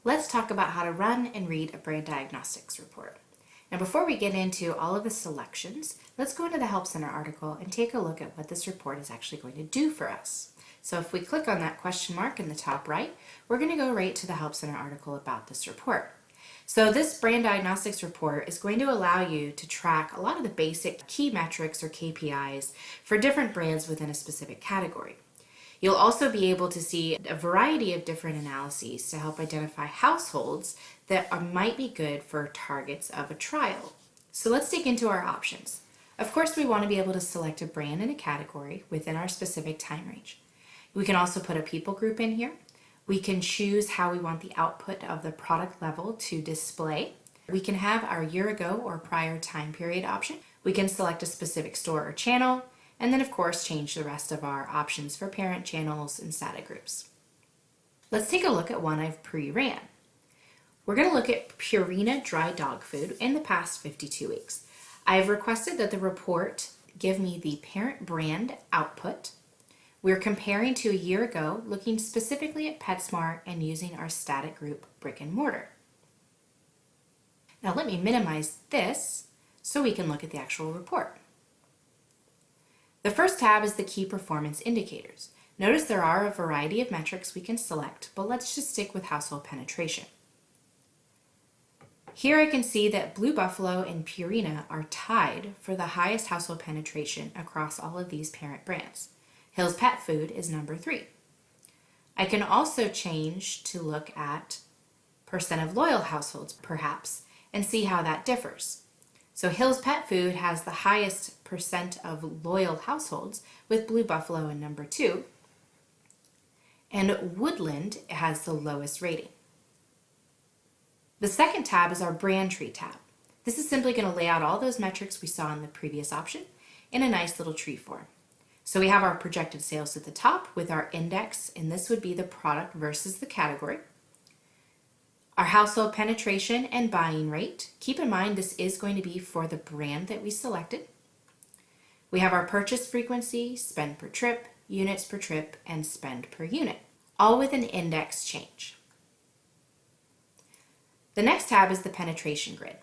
let's talk about how to run and read a brand diagnostics report. Now, before we get into all of the selections, let's go into the Help Center article and take a look at what this report is actually going to do for us. So if we click on that question mark in the top right, we're going to go right to the Help Center article about this report. So this brand diagnostics report is going to allow you to track a lot of the basic key metrics or KPIs for different brands within a specific category. You'll also be able to see a variety of different analyses to help identify households that might be good for targets of a trial. So let's dig into our options. Of course, we want to be able to select a brand in a category within our specific time range. We can also put a people group in here. We can choose how we want the output of the product level to display. We can have our year ago or prior time period option. We can select a specific store or channel, and then of course change the rest of our options for parent channels and SATA groups. Let's take a look at one I've pre-ran. We're going to look at Purina dry dog food in the past 52 weeks. I've requested that the report give me the parent brand output. We're comparing to a year ago, looking specifically at PetSmart and using our static group brick and mortar. Now let me minimize this so we can look at the actual report. The first tab is the key performance indicators. Notice there are a variety of metrics we can select, but let's just stick with household penetration. Here I can see that Blue Buffalo and Purina are tied for the highest household penetration across all of these parent brands. Hill's Pet Food is number 3. I can also change to look at percent of loyal households, perhaps, and see how that differs. So Hill's Pet Food has the highest percent of loyal households, with Blue Buffalo in number 2, and Woodland has the lowest rating. The second tab is our brand tree tab. This is simply going to lay out all those metrics we saw in the previous option in a nice little tree form. So we have our projected sales at the top with our index, and this would be the product versus the category. Our household penetration and buying rate. Keep in mind this is going to be for the brand that we selected. We have our purchase frequency, spend per trip, units per trip, and spend per unit, all with an index change. The next tab is the penetration grid.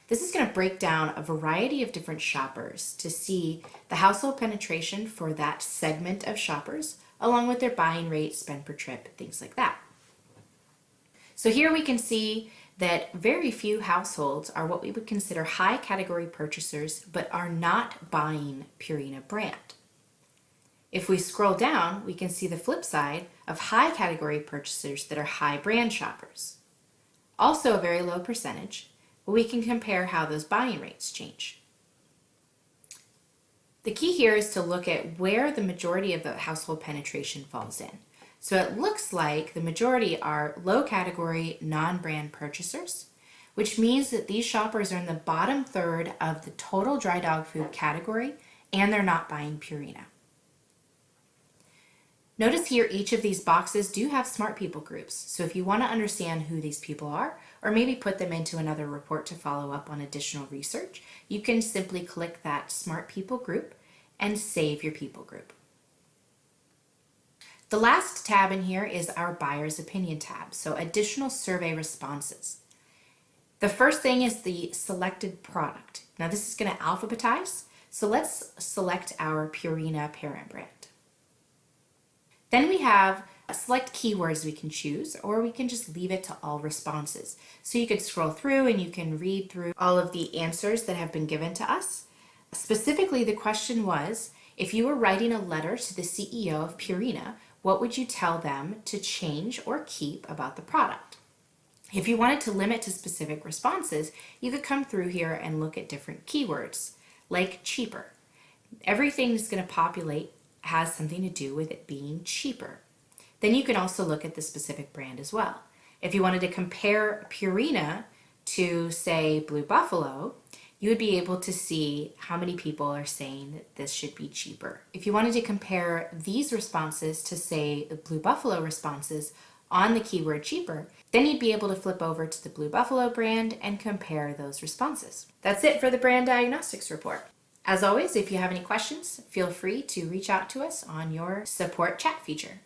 This is going to break down a variety of different shoppers to see the household penetration for that segment of shoppers, along with their buying rate, spend per trip, things like that. So here we can see that very few households are what we would consider high category purchasers, but are not buying Purina brand. If we scroll down, we can see the flip side of high category purchasers that are high brand shoppers. Also a very low percentage, but we can compare how those buying rates change. The key here is to look at where the majority of the household penetration falls in. So it looks like the majority are low category non-brand purchasers, which means that these shoppers are in the bottom third of the total dry dog food category, and they're not buying Purina. Notice here each of these boxes do have smart people groups. So if you want to understand who these people are, or maybe put them into another report to follow up on additional research, you can simply click that smart people group and save your people group. The last tab in here is our buyer's opinion tab, so additional survey responses. The first thing is the selected product. Now this is going to alphabetize, so let's select our Purina parent brand. Then we have select keywords we can choose, or we can just leave it to all responses. So you could scroll through and you can read through all of the answers that have been given to us. Specifically, the question was, if you were writing a letter to the CEO of Purina, what would you tell them to change or keep about the product? If you wanted to limit to specific responses, you could come through here and look at different keywords, like cheaper. Everything that's going to populate has something to do with it being cheaper. Then you can also look at the specific brand as well. If you wanted to compare Purina to, say, Blue Buffalo, you would be able to see how many people are saying that this should be cheaper. If you wanted to compare these responses to, say, the Blue Buffalo responses on the keyword cheaper, then you'd be able to flip over to the Blue Buffalo brand and compare those responses. That's it for the Brand Diagnostics report. As always, if you have any questions, feel free to reach out to us on your support chat feature.